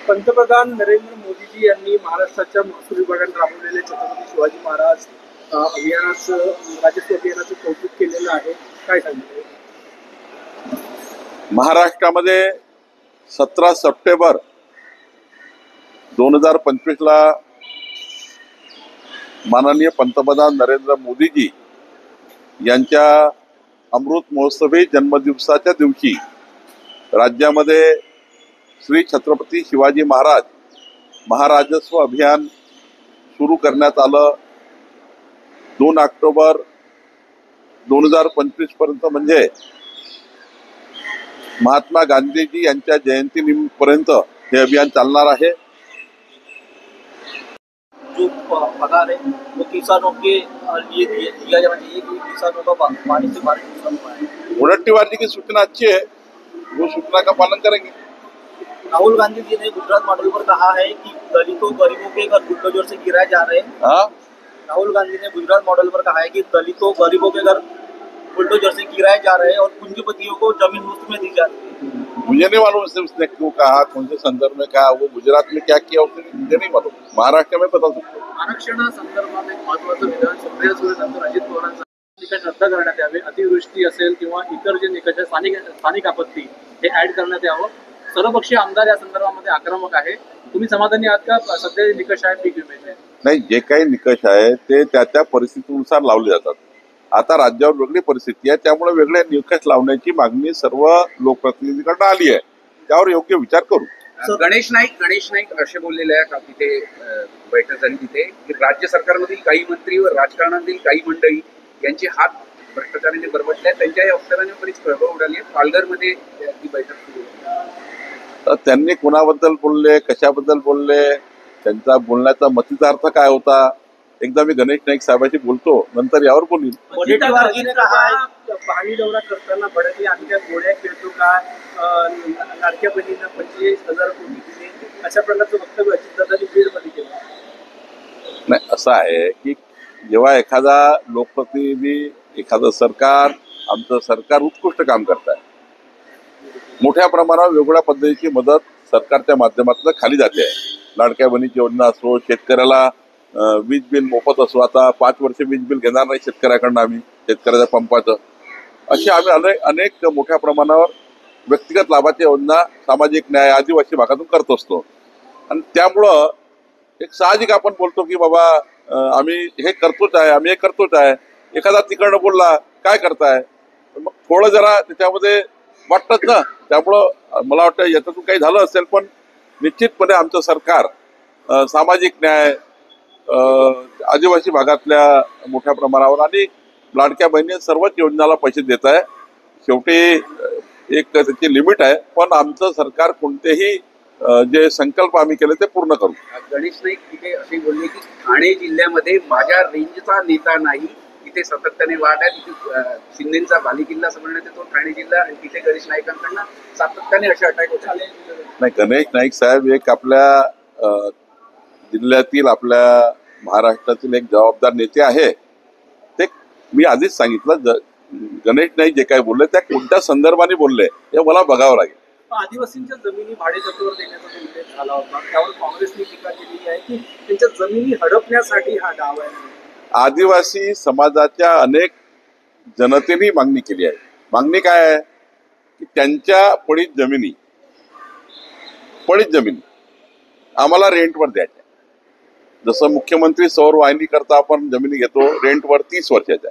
पंतप्रधान नरेंद्र मोदीजी यांनी महाराष्ट्राच्या महसूल विभागाने राबवलेले छत्रपती शिवाजी महाराज अभियानाचं राजस्व अभियानाचं कौतुक केलेलं आहे. काय सांगितलं? महाराष्ट्रामध्ये 17 सप्टेंबर 2025 ला माननीय पंतप्रधान नरेंद्र मोदीजी यांच्या अमृत महोत्सवी जन्मदिवसाच्या दिवशी राज्यामध्ये श्री छत्रपती शिवाजी महाराज महाराजस्व अभियान सुरू करण्यात आलं. 2 ऑक्टोबर 2025 पर्यंत म्हणजे महात्मा गांधीजी यांच्या जयंतीपर्यंत हे अभियान चालणार आहे. जो पगार है वो किसानों के लिए दिया जाना चाहिए क्योंकि किसानों का पानी से भारी नुकसान हुआ है. उड़ट्टीवादी की सूचना अच्छी है, वो सूचना का पालन करेंगे. राहुल गांधी जी ने गुजरात मॉडल पर कहा है कि दलितों गरीबों के घर बुलडोजर से गिराए जा रहे हैं. हाँ, राहुल गांधी ने गुजरात मॉडल पर कहा है कि दलितों गरीबों के घर बुलडोजर से गिराए जा रहे हैं और पूंजीपतियों को जमीन मुफ्त में दी जा रही है. मुझे नहीं मालूम उसने क्यों कहा, कौन से संदर्भ में कहा, वो गुजरात में क्या किया उसने मुझे नहीं मालूम. महाराष्ट्र में बता सकते. आरक्षणासंदर्भात एक महत्त्वाचं विधान सुप्रिया सुळेनंतर अजित पवारांचा निकष रद्द करण्यात यावे, अतिवृष्टी असेल किंवा इतर जे निकष स्थानिक आपत्ती हे ऍड करण्यात यावं. सर्वपक्षीय आमदार या संदर्भामध्ये आक्रमक आहे. तुम्ही समाधानी आहात का? सध्या निकष आहे पीक विम्याचे नाही, जे काही निकष आहे ते त्या परिस्थितीनुसार लावले जातात. आता राज्यावर वेगळी परिस्थिती आहे, त्यामुळे वेगळे निकष लावण्याची मागणी सर्व लोकप्रतिनिधींकडून आली आहे. त्यावर योग्य विचार करू. गणेश नाईक असे बोललेले आहे का तिथे बैठक झाली तिथे की राज्य सरकारमधील काही मंत्री व राजकारणातील काही मंडळी यांचे हात भ्रष्टाचाराने बरबटले आहेत. त्यांच्या या वक्तव्याने बरीच खळबळ उडाली आहे. पालघरमध्ये ती बैठक सुरू होती. त्यांनी कुणाबद्दल बोलले, कशाबद्दल बोलले, त्यांचा बोलण्याचा मतीचा अर्थ काय होता, एकदा मी गणेश नाईक साहेबांशी बोलतो, नंतर यावर बोलीन. पाणी दौरा करताना भडकले आणि त्या गोळ्या खेळतो का, लाडक्या बहिणींना 25,000 कोटी दिले, अशा प्रकारचं वक्तव्य अजितदादांनी बीडमध्ये केलं. नाही, असं आहे की जेव्हा एखादा लोकप्रतिनिधी, एखादं सरकार, आमचं सरकार उत्कृष्ट काम करत आहे, मोठ्या प्रमाणावर वेगवेगळ्या पद्धतीची मदत सरकारच्या माध्यमातून खाली जाते आहे. लाडक्या बहिणीची योजना असो, शेतकऱ्याला वीज बिल मोफत असो, आता 5 वर्ष वीज बिल घेणार नाही शेतकऱ्याकडनं आम्ही, शेतकऱ्याच्या पंपाचं, अशी आम्ही अनेक मोठ्या प्रमाणावर व्यक्तिगत लाभाच्या योजना सामाजिक न्याय आदिवासी भागातून करत असतो. आणि त्यामुळं एक साहजिक आपण बोलतो की बाबा आम्ही हे करतोच आहे, आम्ही हे करतोच आहे. एखादा तिकडनं बोलला काय करताय, मग थोडं जरा त्याच्यामध्ये वाटतच ना. त्यामुळं मला वाटतं याच्यातून काही झालं असेल, पण निश्चितपणे आमचं सरकार सामाजिक न्याय, आदिवासी भागातल्या मोठ्या प्रमाणावर आणि लाडक्या बहिणी सर्वच योजनाला पैसे देत आहे. शेवटी एक त्याची लिमिट आहे, पण आमचं सरकार कोणतेही जे संकल्प आम्ही केले ते पूर्ण करू. गणेश नाईक तिथे असे बोलले की ठाणे जिल्ह्यामध्ये माझ्या रेंजचा नेता नाही, तिथे सातत्याने वाढ आहे. तिथे शिंदेचा बालेकिल्ला असं म्हणण्यात येतो ठाणे जिल्हा, आणि तिथे गणेश नाईकांकडनं सातत्याने असे अटॅक होत आले. नाही, गणेश नाईक साहेब एक आपल्या जिल्ह्यातील, आपल्या महाराष्ट्रातील एक जबाबदार नेते आहे. ते मी आधीच सांगितलं, गणेश नाईक जे काही बोलले त्या कोणत्या संदर्भाने बोलले हे मला बघावं लागेल. आदिवासींच्या जमिनी भाडेतत्त्वावर देण्याचा उल्लेख झाला होता, त्यावर काँग्रेसने टीका केलेली आहे की त्यांच्या जमिनी हडपण्यासाठी हा डाव आहे. आदिवासी समाजाच्या अनेक जनतेने मागणी केली आहे. मागणी काय आहे की त्यांच्या पडीत जमिनी आम्हाला रेंटवर द्यायच्या. जसं मुख्यमंत्री सौर वाहिनी करता आपण जमिनी घेतो रेंटवर 30 वर्षाच्या.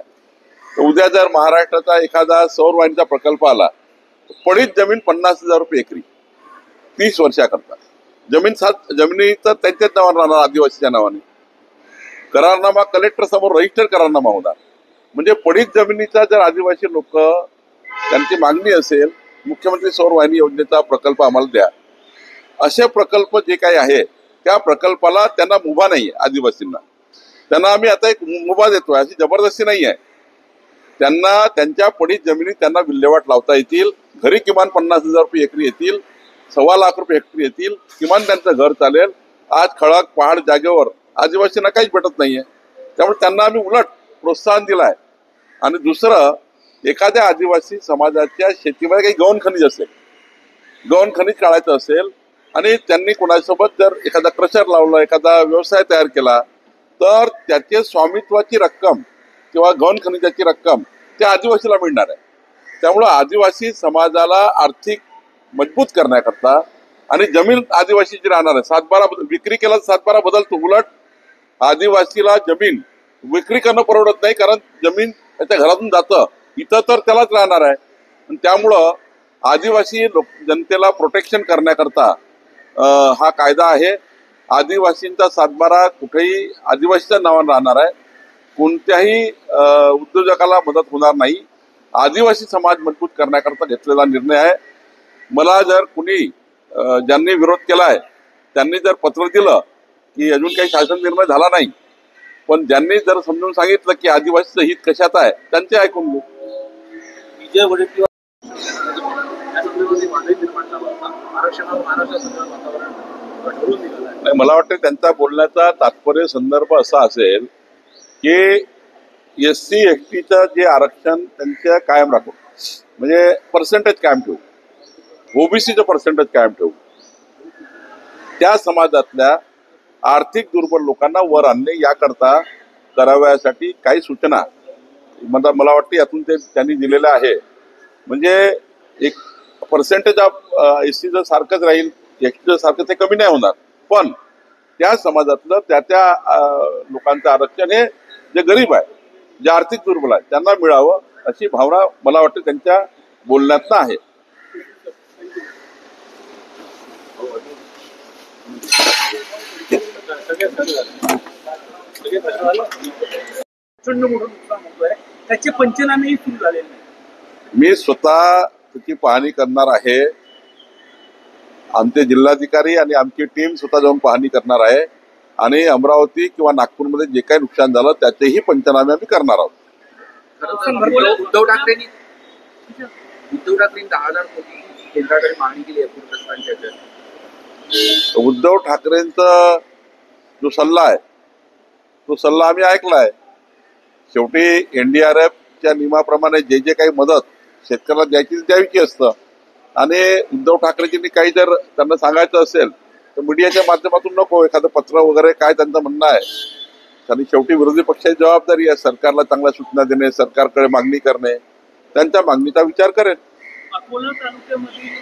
उद्या जर महाराष्ट्राचा एखादा सौर वाहिनीचा प्रकल्प आला, पडीत जमीन 50,000 रुपये एकरी 30 वर्षाकरता. जमिनी तर त्यांच्याच नावाने राहणार, आदिवासीच्या नावाने. करारनामा कलेक्टर समोर रजिस्टर करारनामा होणार. म्हणजे पडीत जमिनीचा जर आदिवासी लोक त्यांची मागणी असेल, मुख्यमंत्री सौर वाहिनी योजनेचा प्रकल्प आम्हाला द्या, असे प्रकल्प जे काही आहे त्या प्रकल्पाला त्यांना मुभा नाही आहे. आदिवासींना त्यांना आम्ही आता एक मुभा देतोय, अशी जबरदस्ती नाही आहे. त्यांना त्यांच्या पडीत जमिनी त्यांना विल्हेवाट लावता येतील. घरी किमान 50,000 रुपये एकरी येतील, 1.25 रुपये हेक्टरी येतील, किमान त्यांचं घर चालेल. आज खडक पहाड जागेवर आदिवासींना काहीच भेटत नाहीये. त्यामुळे त्यांना आम्ही उलट प्रोत्साहन दिलं आहे. आणि दुसरं एखाद्या आदिवासी समाजाच्या शेतीमध्ये काही गौण खनिज असेल, गौण खनिज काढायचं असेल आणि त्यांनी कोणासोबत जर एखादा क्रशर लावला, एखादा व्यवसाय तयार केला, तर त्याचे स्वामित्वाची रक्कम किंवा गौण खनिजाची रक्कम त्या आदिवासीला मिळणार आहे. त्यामुळं आदिवासी समाजाला आर्थिक मजबूत करण्याकरता आणि जमीन आदिवासीची राहणार आहे. 7-12 विक्री केला 7-12 बदलतो. उलट आदिवासीला जमीन विक्री करणं परवडत नाही, कारण जमीन त्याच्या घरातून जातं, इथं तर त्यालाच राहणार आहे. आणि त्यामुळं आदिवासी जनतेला प्रोटेक्शन करण्याकरता हा कायदा आहे. आदिवासींचा 7-12 कुठेही आदिवासीच्या नावानं राहणार आहे. कोणत्याही उद्योजकाला मदत होणार नाही. आदिवासी समाज मजबूत करण्याकरता घेतलेला निर्णय आहे. मला जर कुणी ज्यांनी विरोध केला आहे त्यांनी जर पत्र दिलं की अजून काही शासन निर्णय झाला नाही, पण ज्यांनी जर समजून सांगितलं की आदिवासीचं हित कशात आहे त्यांचे ऐकून घेऊ. विजय वडेट्टीवार या संदर्भात वादही निर्माण झाला होता. महाराष्ट्रासंदर्भात वातावरण ठरवून दिलेलं आहे. नाही, मला वाटतं त्यांचा बोलण्याचा तात्पर्य संदर्भ असा असेल की SC STचं जे आरक्षण त्यांच्या कायम राखू, म्हणजे पर्सेंटेज कायम ठेवू, OBCचं पर्सेंटेज कायम ठेवू, त्या समाजातल्या आर्थिक दुर्बल लोकांना वर आणणे याकरता कराव्यासाठी काही सूचना मला वाटतं यातून ते त्यांनी दिलेलं आहे. म्हणजे एक पर्सेंटेज ऑफ SCचं सारखंच राहील, STचं सारखं ते कमी नाही होणार, पण त्या समाजातलं त्या लोकांचं आरक्षण हे जे गरीब आहे, जे आर्थिक दुर्बल आहे त्यांना मिळावं अशी भावना मला वाटतं त्यांच्या बोलण्यातनं आहे. प्रचंड मोठं नुकसान होतोय, त्याचे पंचनामेही सुरू झालेले नाही. मी स्वतः त्याची पाहणी करणार आहे. आमचे जिल्हाधिकारी आणि आमची टीम स्वतः जाऊन पाहणी करणार आहे आणि अमरावती किंवा नागपूरमध्ये जे काही नुकसान झालं त्याचेही पंचनामे आम्ही करणार आहोत. उद्धव ठाकरेंनी 10,000 कोटी केंद्राकडे मागणी केली आहे पूरग्रस्तांच्या. उद्धव ठाकरेंचा जो सल्ला आहे तो सल्ला आम्ही ऐकलाय. शेवटी NDRFच्या नियमाप्रमाणे जे जे काही मदत शेतकऱ्याला द्यायची द्यायची असतं आणि उद्धव ठाकरेजींनी काही जर त्यांना सांगायचं असेल तर मीडियाच्या माध्यमातून नको, एखादं पत्र वगैरे काय त्यांचं म्हणणं आहे. आणि शेवटी विरोधी पक्षाची जबाबदारी आहे सरकारला चांगल्या सूचना देणे, सरकारकडे मागणी करणे, त्यांच्या मागणीचा विचार करेल. अकोला तालुक्यामधील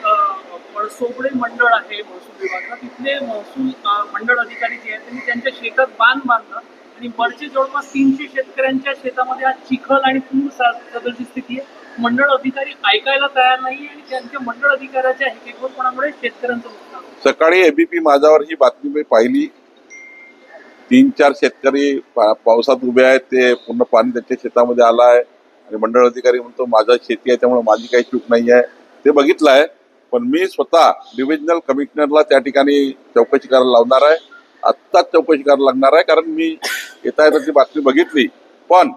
पळसोबडे मंडळ आहे महसूल विभागात, तिथले महसूल मंडळ अधिकारी जे आहेत त्यांनी त्यांच्या शेतात बांध बांधलं आणि वरचे जवळपास 300 शेतकऱ्यांच्या शेतामध्ये आज चिखल आणि पूर सदरची स्थिती आहे. मंडळ अधिकारी ऐकायला तयार नाही आणि त्यांच्या मंडळ अधिकाऱ्याच्या हेकेखोरपणामुळे शेतकऱ्यांचं नुकसान. सकाळी ABP माझावर ही बातमी मी पाहिली. 3-4 शेतकरी पावसात उभे आहेत, ते पूर्ण पाणी त्यांच्या शेतामध्ये आलं आहे आणि मंडळ अधिकारी म्हणतो माझा शेती आहे त्यामुळे माझी काही चूक नाही आहे. ते बघितलं आहे, पण मी स्वतः डिव्हिजनल कमिशनरला त्या ठिकाणी चौकशी करायला लावणार आहे. आत्ताच चौकशी करायला लागणार आहे, कारण मी येता ती बातमी बघितली. पण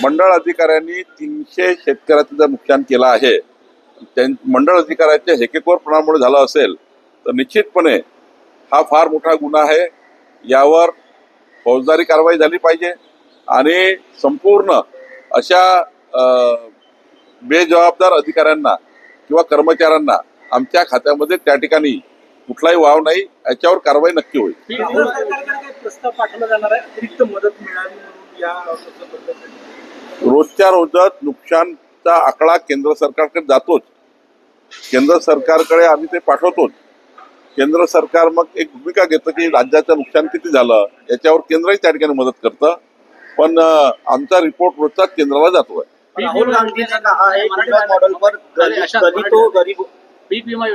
मंडळ अधिकाऱ्यांनी 300 शेतकऱ्याचं जर नुकसान केलं आहे, मंडळ अधिकाऱ्याच्या हेकेखोरपणामुळे झालं असेल तर निश्चितपणे हा फार मोठा गुन्हा आहे. यावर फौजदारी कारवाई झाली पाहिजे आणि संपूर्ण अशा बेजबाबदार अधिकाऱ्यांना किंवा कर्मचाऱ्यांना आमच्या खात्यामध्ये त्या ठिकाणी कुठलाही वाव नाही, याच्यावर कारवाई नक्की होईल. केंद्र सरकारकडे काही प्रस्ताव पाठवला जाणार आहे अतिरिक्त मदत मिळावी म्हणून या रोजच्या रोजच नुकसानचा आकडा केंद्र सरकारकडे जातोच. केंद्र सरकारकडे आम्ही ते पाठवतोच. केंद्र सरकार मग एक भूमिका घेतं की राज्याचं नुकसान किती झालं याच्यावर केंद्रही त्या ठिकाणी मदत करतं. पण आमचा रिपोर्ट रोजचाच केंद्राला जातोय. राहुल गांधी ने कहा है कि मॉडल पर गरीब तो गरीब पीक विमा